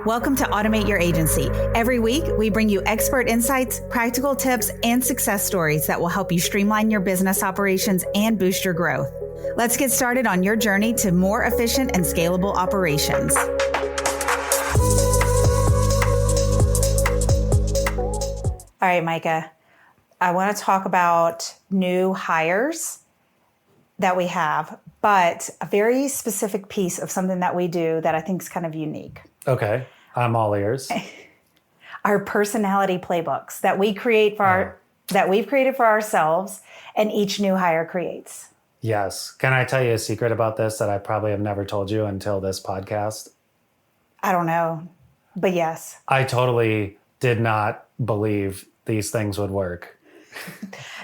Welcome to Automate Your Agency. Every week, we bring you expert insights, practical tips, and success stories that will help you streamline your business operations and boost your growth. Let's get started on your journey to more efficient and scalable operations. All right, Micah, I want to talk about new hires that we have, but a very specific piece of something that we do that I think is kind of unique. Okay, I'm all ears. Our personality playbooks that we create for that we've created for ourselves, and each new hire creates. Yes. Can I tell you a secret about this that I probably have never told you until this podcast? I don't know, but yes. I totally did not believe these things would work.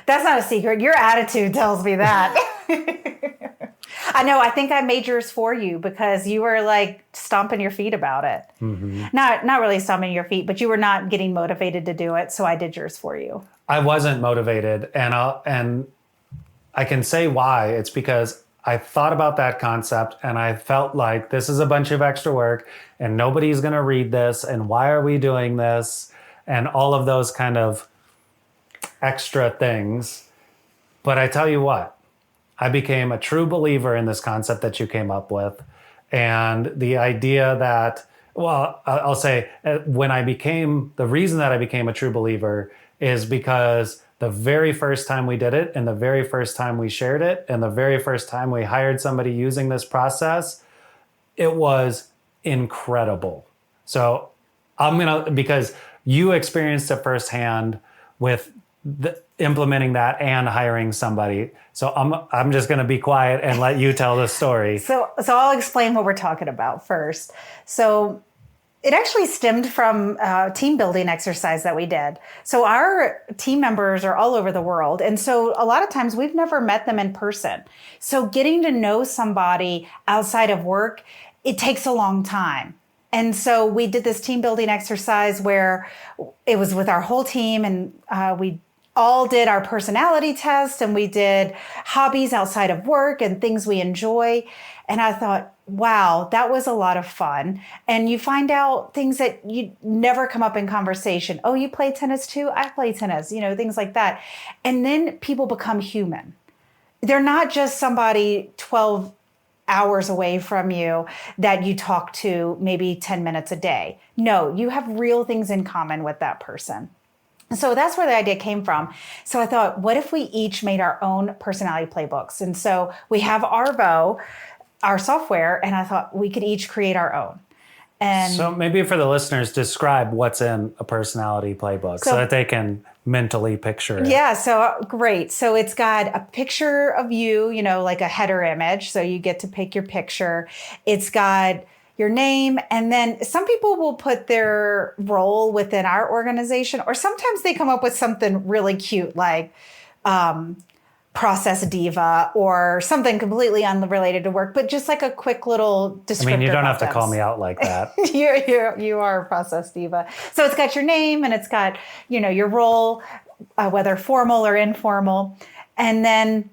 That's not a secret. Your attitude tells me that. I know. I think I made yours for you because you were like stomping your feet about it. Mm-hmm. Not really stomping your feet, but you were not getting motivated to do it. So I did yours for you. I wasn't motivated. And I can say why. It's because I thought about that concept and I felt like this is a bunch of extra work and nobody's going to read this. And why are we doing this? And all of those kind of extra things. But I tell you what, I became a true believer in this concept that you came up with. And the idea that, well, I'll say the reason that I became a true believer is because the very first time we did it and the very first time we shared it and the very first time we hired somebody using this process, it was incredible. So because you experienced it firsthand with implementing that and hiring somebody. So I'm just going to be quiet and let you tell the story. So I'll explain what we're talking about first. So it actually stemmed from a team building exercise that we did. So our team members are all over the world. And so a lot of times we've never met them in person. So getting to know somebody outside of work, it takes a long time. And so we did this team building exercise where it was with our whole team, and we all did our personality test, and we did hobbies outside of work and things we enjoy. And I thought, wow, that was a lot of fun. And you find out things that you never come up in conversation. Oh, you play tennis too? I play tennis, things like that. And then people become human. They're not just somebody 12 hours away from you that you talk to maybe 10 minutes a day. No, you have real things in common with that person. So that's where the idea came from. So I thought, what if we each made our own personality playbooks? And so we have Arvo, our software, and I thought we could each create our own. And so maybe for the listeners, describe what's in a personality playbook so that they can mentally picture it. Yeah, so great. So it's got a picture of you, like a header image. So you get to pick your picture. It's got your name, and then some people will put their role within our organization, or sometimes they come up with something really cute like process diva or something completely unrelated to work, but just like a quick little descriptor. I mean, you don't have to call me out like that. You are a process diva. So it's got your name and it's got, your role, whether formal or informal, and then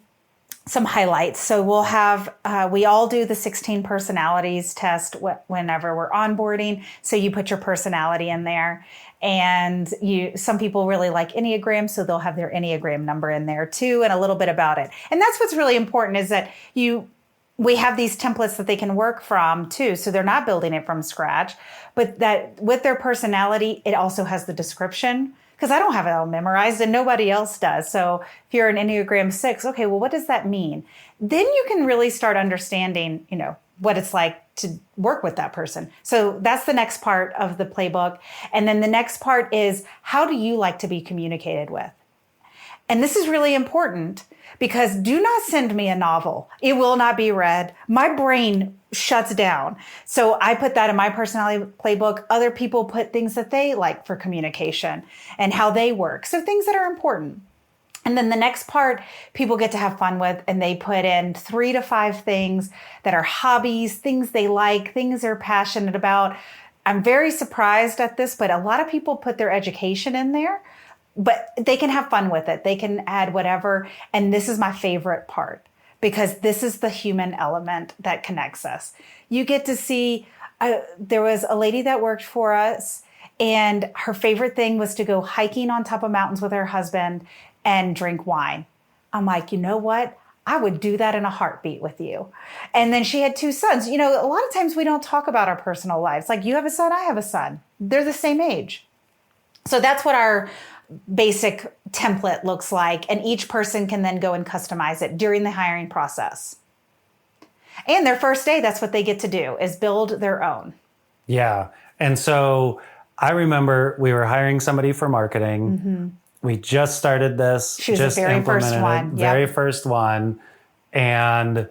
some highlights. So we'll have, we all do the 16 personalities test whenever we're onboarding. So you put your personality in there, and some people really like Enneagram, so they'll have their Enneagram number in there too, and a little bit about it. And that's what's really important, is that we have these templates that they can work from too. So they're not building it from scratch, but that with their personality, it also has the description. Because I don't have it all memorized and nobody else does. So if you're an Enneagram 6, okay, well, what does that mean? Then you can really start understanding, what it's like to work with that person. So that's the next part of the playbook. And then the next part is, how do you like to be communicated with? And this is really important, because do not send me a novel. It will not be read. My brain shuts down. So I put that in my personality playbook. Other people put things that they like for communication and how they work. So things that are important. And then the next part, people get to have fun with, and they put in 3 to 5 things that are hobbies, things they like, things they're passionate about. I'm very surprised at this, but a lot of people put their education in there, but they can have fun with it. They can add whatever. And this is my favorite part, because this is the human element that connects us. You get to see There was a lady that worked for us, and her favorite thing was to go hiking on top of mountains with her husband and drink wine. I'm like, you know what? I would do that in a heartbeat with you. And then she had 2 sons. You know, a lot of times we don't talk about our personal lives. Like, you have a son, I have a son. They're the same age. So that's what our basic template looks like. And each person can then go and customize it during the hiring process. And their first day, that's what they get to do, is build their own. Yeah. And so I remember we were hiring somebody for marketing. We just started this. She was just the very first implemented one. it, very first one. And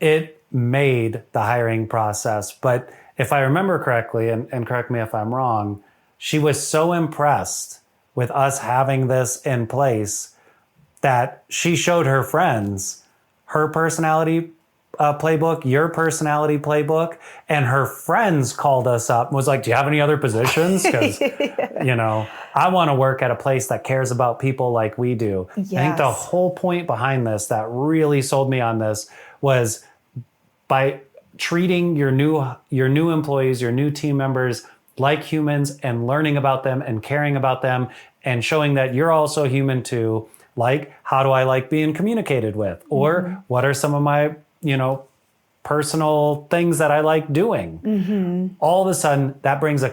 it made the hiring process. But if I remember correctly, and correct me if I'm wrong, she was so impressed with us having this in place that she showed her friends her personality playbook, your personality playbook, and her friends called us up and was like, do you have any other positions? Because, you know, I want to work at a place that cares about people like we do. Yes. I think the whole point behind this that really sold me on this was by treating your new employees, your new team members like humans, and learning about them and caring about them and showing that you're also human too. Like, how do I like being communicated with? Or what are some of my, you know, personal things that I like doing? All of a sudden, that brings a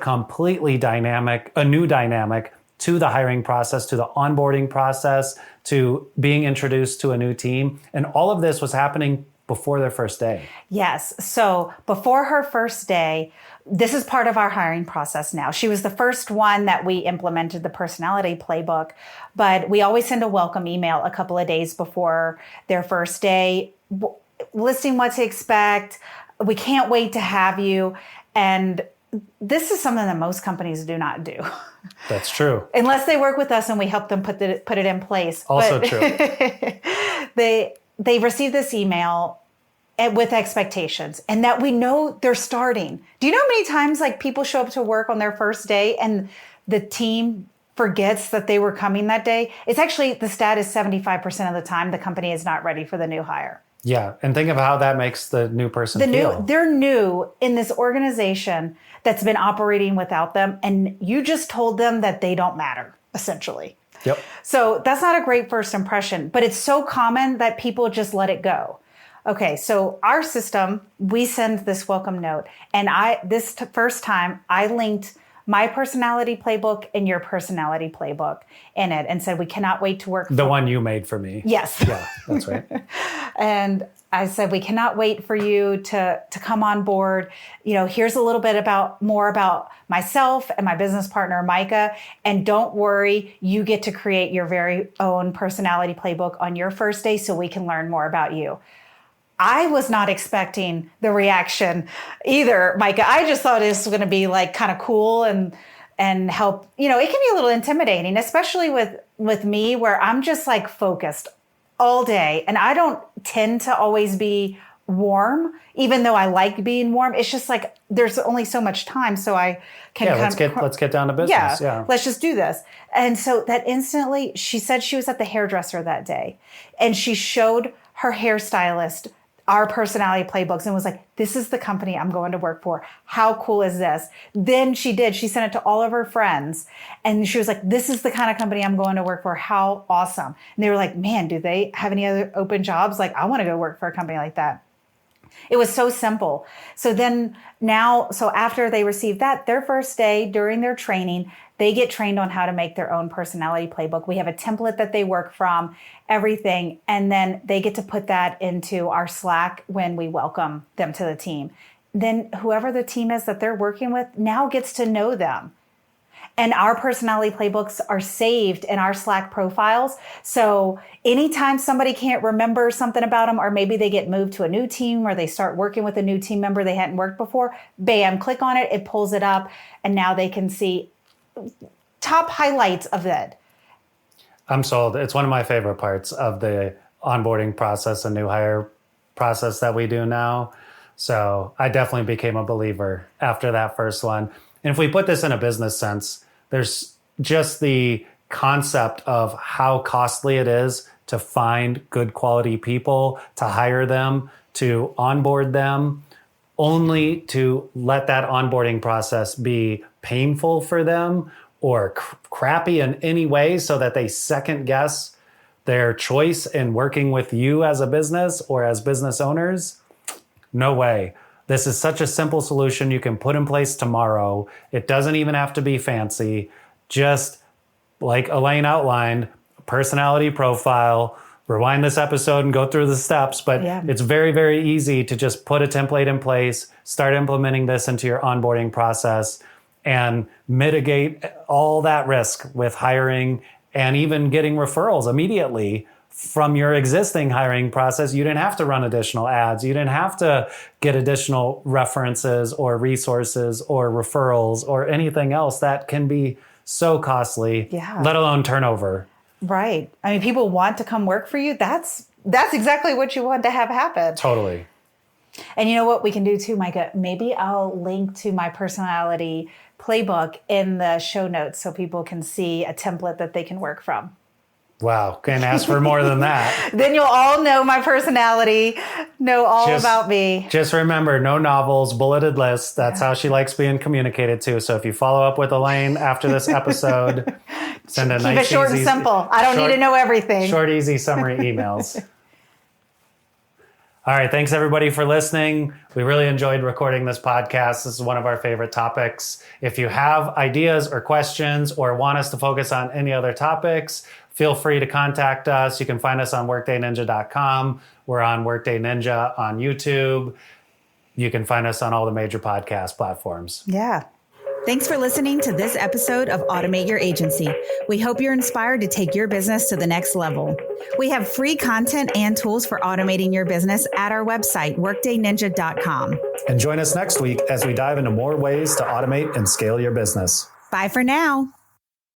new dynamic to the hiring process, to the onboarding process, to being introduced to a new team. And all of this was happening before their first day. Yes. So before her first day, this is part of our hiring process now. She was the first one that we implemented the personality playbook, but we always send a welcome email a couple of days before their first day, listing what to expect. We can't wait to have you. And this is something that most companies do not do. That's true. Unless they work with us and we help them put it in place. Also true. They receive this email with expectations and that we know they're starting. Do you know how many times like people show up to work on their first day and the team forgets that they were coming that day? It's actually, the stat is 75% of the time the company is not ready for the new hire. Yeah. And think of how that makes the new person feel. They're new in this organization that's been operating without them. And you just told them that they don't matter, essentially. Yep. So that's not a great first impression, but it's so common that people just let it go. Okay, so our system, we send this welcome note, and first time I linked my personality playbook and your personality playbook in it, and said we cannot wait to work. The one you made for me. Yes. Yeah, that's right. And I said we cannot wait for you to come on board. You know, here's a little bit more about myself and my business partner Micah, and don't worry, you get to create your very own personality playbook on your first day, so we can learn more about you. I was not expecting the reaction either, Micah. I just thought this was going to be like kind of cool and help. You know, it can be a little intimidating, especially with me, where I'm just like focused all day, and I don't tend to always be warm, even though I like being warm. It's just like there's only so much time, so I can. Let's get down to business. Yeah, let's just do this. And so that instantly, she said she was at the hairdresser that day, and she showed her hairstylist our personality playbooks and was like, this is the company I'm going to work for. How cool is this? Then she sent it to all of her friends. And she was like, this is the kind of company I'm going to work for. How awesome. And they were like, man, do they have any other open jobs? Like, I want to go work for a company like that. It was so simple. So after they received that, their first day during their training, they get trained on how to make their own personality playbook. We have a template that they work from, everything. And then they get to put that into our Slack when we welcome them to the team. Then whoever the team is that they're working with now gets to know them. And our personality playbooks are saved in our Slack profiles. So anytime somebody can't remember something about them, or maybe they get moved to a new team or they start working with a new team member they hadn't worked before, bam, click on it, it pulls it up, and now they can see top highlights of it. I'm sold. It's one of my favorite parts of the onboarding process and new hire process that we do now. So I definitely became a believer after that first one. And if we put this in a business sense, there's just the concept of how costly it is to find good quality people, to hire them, to onboard them. only to let that onboarding process be painful for them or crappy in any way so that they second guess their choice in working with you as a business or as business owners. No way. This is such a simple solution you can put in place tomorrow. It doesn't even have to be fancy. Just like Alane outlined, personality profile, rewind this episode and go through the steps, but it's very, very easy to just put a template in place, start implementing this into your onboarding process, and mitigate all that risk with hiring and even getting referrals immediately from your existing hiring process. You didn't have to run additional ads. You didn't have to get additional references or resources or referrals or anything else that can be so costly, let alone turnover. Right. I mean, people want to come work for you. That's exactly what you want to have happen. Totally. And you know what we can do too, Micah? Maybe I'll link to my personality playbook in the show notes so people can see a template that they can work from. Wow. Can't ask for more than that. Then you'll all know my personality, know all about me. Just remember, no novels, bulleted lists. That's how she likes being communicated to. So if you follow up with Alane after this episode, send a nice, keep it short and simple. I don't need to know everything. Short, easy summary emails. All right. Thanks, everybody, for listening. We really enjoyed recording this podcast. This is one of our favorite topics. If you have ideas or questions or want us to focus on any other topics, feel free to contact us. You can find us on workdayninja.com. We're on Workday Ninja on YouTube. You can find us on all the major podcast platforms. Yeah. Thanks for listening to this episode of Automate Your Agency. We hope you're inspired to take your business to the next level. We have free content and tools for automating your business at our website, workdayninja.com. And join us next week as we dive into more ways to automate and scale your business. Bye for now.